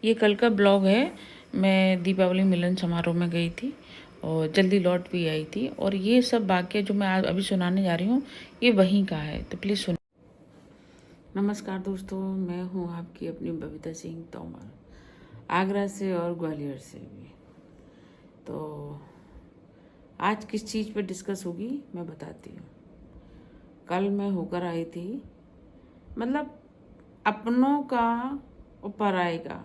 ये कल का ब्लॉग है। मैं दीपावली मिलन समारोह में गई थी और जल्दी लौट भी आई थी, और ये सब वाक्य जो मैं आज अभी सुनाने जा रही हूँ ये वहीं का है, तो प्लीज़ सुन। नमस्कार दोस्तों, मैं हूँ आपकी अपनी बबीता सिंह तोमर, आगरा से और ग्वालियर से भी। तो आज किस चीज़ पे डिस्कस होगी मैं बताती हूँ। कल मैं होकर आई थी, मतलब अपनों का और पराये का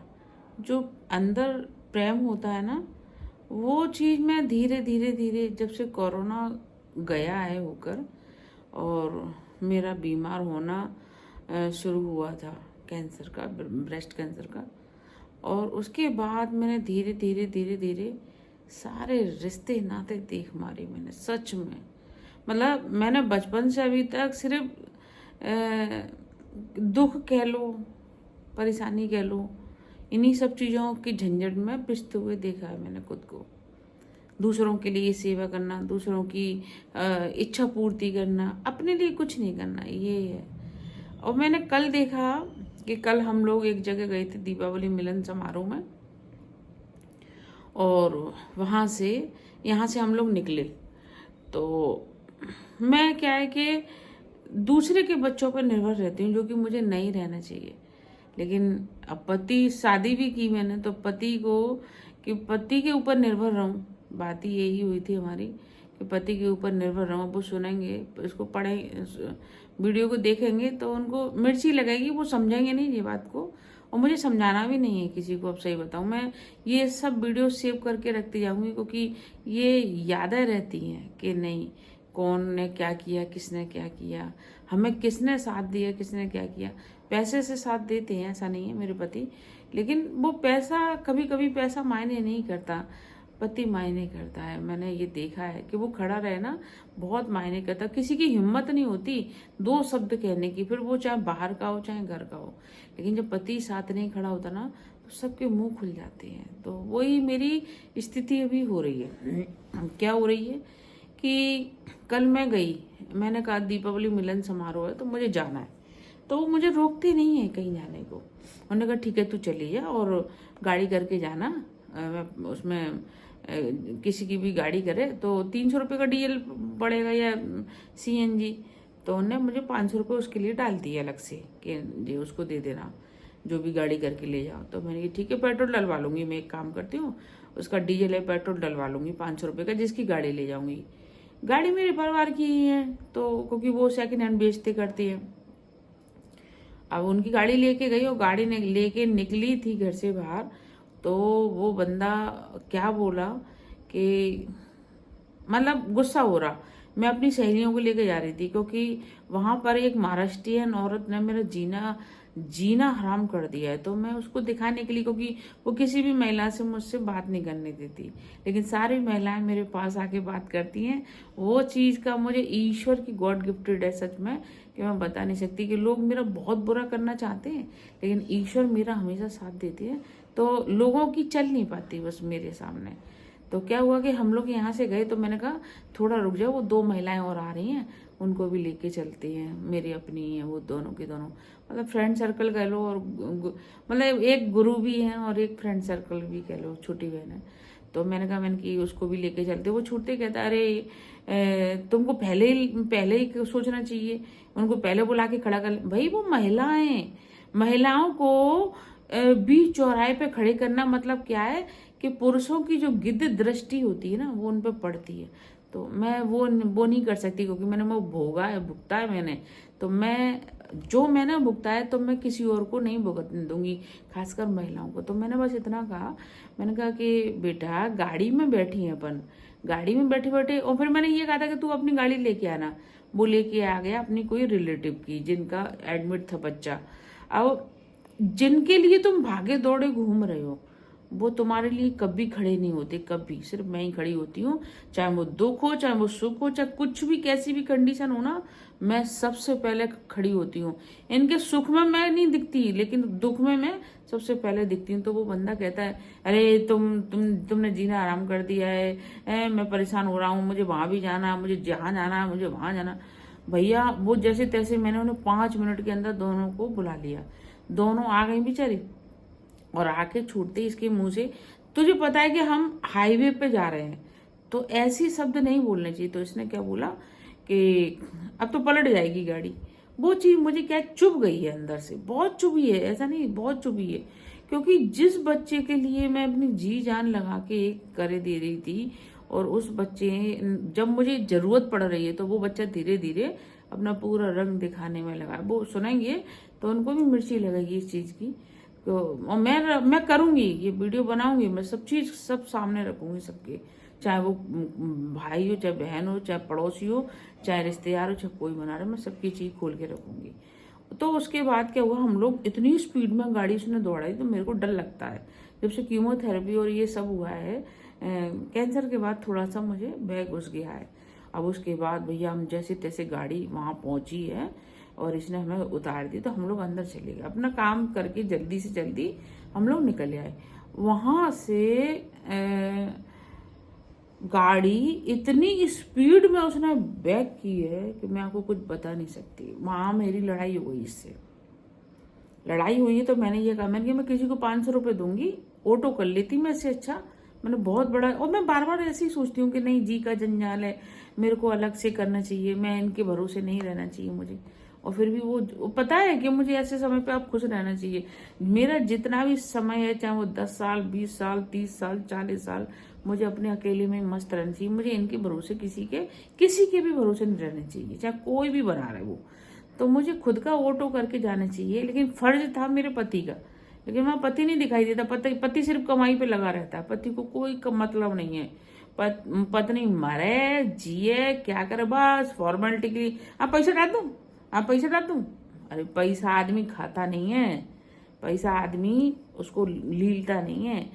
जो अंदर प्रेम होता है ना, वो चीज़ मैं धीरे धीरे धीरे जब से कोरोना गया है होकर और मेरा बीमार होना शुरू हुआ था, कैंसर का, ब्रेस्ट कैंसर का, और उसके बाद मैंने धीरे धीरे धीरे धीरे सारे रिश्ते नाते देख मारे मैंने, सच में। मतलब मैंने बचपन से अभी तक सिर्फ दुख कह लो, परेशानी कह लो, इन्हीं सब चीज़ों की झंझट में पिसते हुए देखा है मैंने खुद को। दूसरों के लिए सेवा करना, दूसरों की इच्छा पूर्ति करना, अपने लिए कुछ नहीं करना, ये है। और मैंने कल देखा कि कल हम लोग एक जगह गए थे दीपावली मिलन समारोह में, और वहाँ से यहाँ से हम लोग निकले। तो मैं क्या है कि दूसरे के बच्चों पर निर्भर रहती हूँ, जो कि मुझे नहीं रहना चाहिए। लेकिन अब पति, शादी भी की मैंने, तो पति को कि पति के ऊपर निर्भर रहूं, बात ही यही हुई थी हमारी कि पति के ऊपर निर्भर रहूं। वो सुनेंगे, इसको पढ़े, वीडियो को देखेंगे तो उनको मिर्ची लगेगी, वो समझेंगे नहीं ये बात को, और मुझे समझाना भी नहीं है किसी को। अब सही बताऊं, मैं ये सब वीडियो सेव करके रखती जाऊंगी, क्योंकि ये यादें रहती हैं कि नहीं, कौन ने क्या किया, किसने क्या किया, हमें किसने साथ दिया, किसने क्या किया। पैसे से साथ देते हैं, ऐसा नहीं है मेरे पति, लेकिन वो पैसा, कभी कभी पैसा मायने नहीं करता, पति मायने करता है। मैंने ये देखा है कि वो खड़ा रहे ना, बहुत मायने करता। किसी की हिम्मत नहीं होती दो शब्द कहने की, फिर वो चाहे बाहर का हो चाहे घर का हो, लेकिन जब पति साथ नहीं खड़ा होता ना तो सबके मुंह खुल जाते हैं। तो वही मेरी स्थिति अभी हो रही है। क्या हो रही है कि कल मैं गई, मैंने कहा दीपावली मिलन समारोह है तो मुझे जाना है, तो वो मुझे रोकते नहीं है कहीं जाने को। उन्होंने कहा ठीक है तू चली जा और गाड़ी करके जाना, उसमें किसी की भी गाड़ी करे तो 300 रुपये का डीजल पड़ेगा या सीएनजी। तो उन्होंने मुझे 500 रुपये उसके लिए डाल दिए अलग से कि ये उसको दे देना, जो भी गाड़ी करके ले जाओ। तो मैंने कहा ठीक है, पेट्रोल डलवा लूँगी, मैं एक काम करती हूँ, उसका डीजल है, पेट्रोल डलवा लूँगी 500 रुपये का, जिसकी गाड़ी ले जाऊँगी। गाड़ी मेरे परिवार की ही है, तो क्योंकि वो सेकंड हैंड बेचते करती है। अब उनकी गाड़ी लेके गई और गाड़ी ने लेके निकली थी घर से बाहर, तो वो बंदा क्या बोला कि मतलब गुस्सा हो रहा। मैं अपनी सहेलियों को लेके जा रही थी, क्योंकि वहां पर एक महाराष्ट्रियन औरत ने मेरा जीना जीना हराम कर दिया है, तो मैं उसको दिखाने के लिए, क्योंकि वो किसी भी महिला से मुझसे बात नहीं करने देती, लेकिन सारी महिलाएं मेरे पास आके बात करती हैं। वो चीज़ का मुझे ईश्वर की गॉड गिफ्टेड है सच में, कि मैं बता नहीं सकती कि लोग मेरा बहुत बुरा करना चाहते हैं, लेकिन ईश्वर मेरा हमेशा साथ देती है, तो लोगों की चल नहीं पाती बस मेरे सामने। तो क्या हुआ कि हम लोग यहाँ से गए, तो मैंने कहा थोड़ा रुक जाओ, वो दो महिलाएं और आ रही हैं, उनको भी लेके चलती हैं, मेरी अपनी ही हैं वो दोनों की दोनों, मतलब फ्रेंड सर्कल कह लो, और मतलब एक गुरु भी हैं और एक फ्रेंड सर्कल भी कह लो, छोटी बहन है। तो मैंने कहा मैंने कि उसको भी लेके चलते। वो छूटते कहता अरे तुमको पहले ही सोचना चाहिए, उनको पहले बुला के खड़ा कर। भाई वो महिलाएं, महिलाओं को बीच चौराहे पे खड़े करना मतलब क्या है कि पुरुषों की जो गिद्ध दृष्टि होती है ना, वो उन पर पड़ती है। तो मैं वो नहीं कर सकती, क्योंकि मैंने वो भोगा है, भुगता है मैंने। तो मैंने भुगता है तो मैं किसी और को नहीं भुगतने दूंगी, खासकर महिलाओं को। तो मैंने बस इतना कहा, मैंने कहा कि बेटा गाड़ी में बैठी है अपन, गाड़ी में बैठे बैठे, और फिर मैंने ये कहा था कि तू अपनी गाड़ी लेके आना। वो लेके आ गया अपनी कोई रिलेटिव की, जिनका एडमिट था बच्चा। अब जिनके लिए तुम भागे दौड़े घूम रहे हो, वो तुम्हारे लिए कभी खड़े नहीं होते, कभी। सिर्फ मैं ही खड़ी होती हूँ, चाहे वो दुख हो, चाहे वो सुख हो, चाहे कुछ भी कैसी भी कंडीशन हो ना, मैं सबसे पहले खड़ी होती हूँ। इनके सुख में मैं नहीं दिखती, लेकिन दुख में मैं सबसे पहले दिखती हूँ। तो वो बंदा कहता है अरे तुमने जीना आराम कर दिया है, मैं परेशान हो रहा हूँ, मुझे वहां भी जाना, मुझे जहाँ जाना, मुझे वहां जाना। भैया वो जैसे तैसे मैंने उन्हें 5 मिनट के अंदर दोनों को बुला लिया, दोनों आ गई बेचारी। और आके छूटते ही इसके मुंह से, तुझे पता है कि हम हाईवे पे जा रहे हैं, तो ऐसी शब्द नहीं बोलने चाहिए। तो इसने क्या बोला कि अब तो पलट जाएगी गाड़ी। वो चीज़ मुझे क्या चुभ गई है अंदर से, बहुत चुभी है, ऐसा नहीं, बहुत चुभी है। क्योंकि जिस बच्चे के लिए मैं अपनी जी जान लगा के एक करे दे रही थी, और उस बच्चे, जब मुझे ज़रूरत पड़ रही है तो वो बच्चा धीरे धीरे अपना पूरा रंग दिखाने में लगा। वो सुनेंगे तो उनको भी मिर्ची लगेगी इस चीज़ की। तो और मैं करूँगी, ये वीडियो बनाऊंगी, मैं सब चीज़ सब सामने रखूँगी सबके, चाहे वो भाई हो, चाहे बहन हो, चाहे पड़ोसी हो, चाहे रिश्तेदार हो, चाहे कोई बना रहा, मैं सबकी चीज़ खोल के रखूँगी। तो उसके बाद क्या हुआ, हम लोग इतनी स्पीड में गाड़ी उसने दौड़ाई, तो मेरे को डर लगता है जब से कीमोथेरेपी और ये सब हुआ है। कैंसर के बाद थोड़ा सा मुझे भय घुस गया है। अब उसके बाद भैया हम जैसे तैसे गाड़ी वहाँ पहुँची है और इसने हमें उतार दी, तो हम लोग अंदर चले गए, अपना काम करके जल्दी से जल्दी हम लोग निकल आए वहाँ से। गाड़ी इतनी स्पीड में उसने बैक की है कि मैं आपको कुछ बता नहीं सकती। वहाँ मेरी लड़ाई हो गई इससे, लड़ाई हुई है। तो मैंने ये कहा, मैंने कि मैं किसी को 500 रुपये दूंगी, ऑटो कर लेती मैं इससे अच्छा। मैंने बहुत बड़ा, और मैं बार बार ऐसे ही सोचती हूँ कि नहीं, जी का जंजाल है, मेरे को अलग से करना चाहिए, मैं इनके भरोसे नहीं रहना चाहिए मुझे। और फिर भी वो पता है कि मुझे ऐसे समय पे आप खुश रहना चाहिए। मेरा जितना भी समय है, चाहे वो 10 साल, 20 साल, 30 साल, 40 साल, मुझे अपने अकेले में मस्त रहना चाहिए। मुझे इनके भरोसे किसी के भी भरोसे नहीं रहना चाहिए, चाहे कोई भी बना रहे वो। तो मुझे खुद का ऑटो करके जाना चाहिए, लेकिन फर्ज था मेरे पति का। लेकिन वहाँ पति नहीं दिखाई देता, पति सिर्फ कमाई पे लगा रहता है, पति को कोई मतलब नहीं है। पत्नी मरे जिए क्या करे, बस फॉर्मेलिटी के लिए, आप पैसा डाल दूं, आप पैसा डाल दूं। अरे पैसा आदमी खाता नहीं है, पैसा आदमी उसको लीलता नहीं है।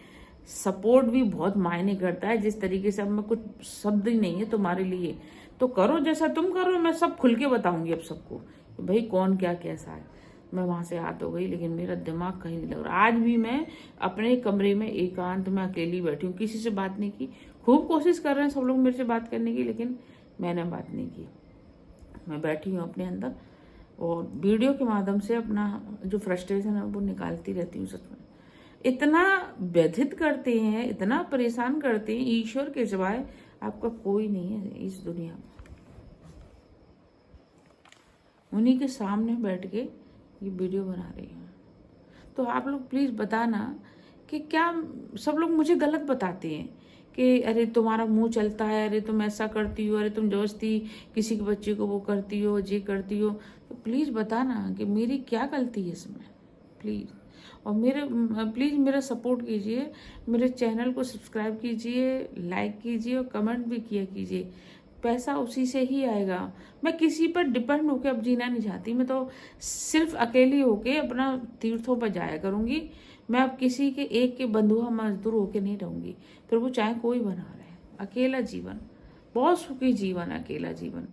सपोर्ट भी बहुत मायने करता है। जिस तरीके से अब मैं कुछ शब्द ही नहीं है तुम्हारे लिए, तो करो जैसा तुम करो, मैं सब खुल के बताऊंगी अब सबको भाई कौन क्या कैसा है। मैं वहां से आ तो गई, लेकिन मेरा दिमाग कहीं नहीं लग रहा। आज भी मैं अपने कमरे में एकांत में अकेली बैठी हूँ, किसी से बात नहीं की। खूब कोशिश कर रहे हैं सब लोग मेरे से बात करने की, लेकिन मैंने बात नहीं की। मैं बैठी हूँ अपने अंदर और वीडियो के माध्यम से अपना जो फ्रस्ट्रेशन है वो निकालती रहती हूँ। सच में इतना व्यथित करते हैं, इतना परेशान करते हैं, ईश्वर के सिवाय आपका कोई नहीं है इस दुनिया में। उन्हीं के सामने बैठ के ये वीडियो बना रही हूँ। तो आप लोग प्लीज़ बताना कि क्या सब लोग मुझे गलत बताते हैं कि अरे तुम्हारा मुंह चलता है, अरे तुम ऐसा करती हो, अरे तुम जबरदस्ती किसी के बच्चे को वो करती हो, ये करती हो। तो प्लीज़ बताना कि मेरी क्या गलती है इसमें, प्लीज़। और प्लीज़ मेरा सपोर्ट कीजिए, मेरे चैनल को सब्सक्राइब कीजिए, लाइक कीजिए और कमेंट भी किया कीजिए। पैसा उसी से ही आएगा। मैं किसी पर डिपेंड होकर अब जीना नहीं चाहती। मैं तो सिर्फ अकेली होके अपना तीर्थों पर जाया करूँगी। मैं अब किसी के एक के बंधुआ मजदूर होके नहीं रहूँगी, फिर वो चाहे कोई बना रहे। अकेला जीवन बहुत सुखी जीवन है, अकेला जीवन।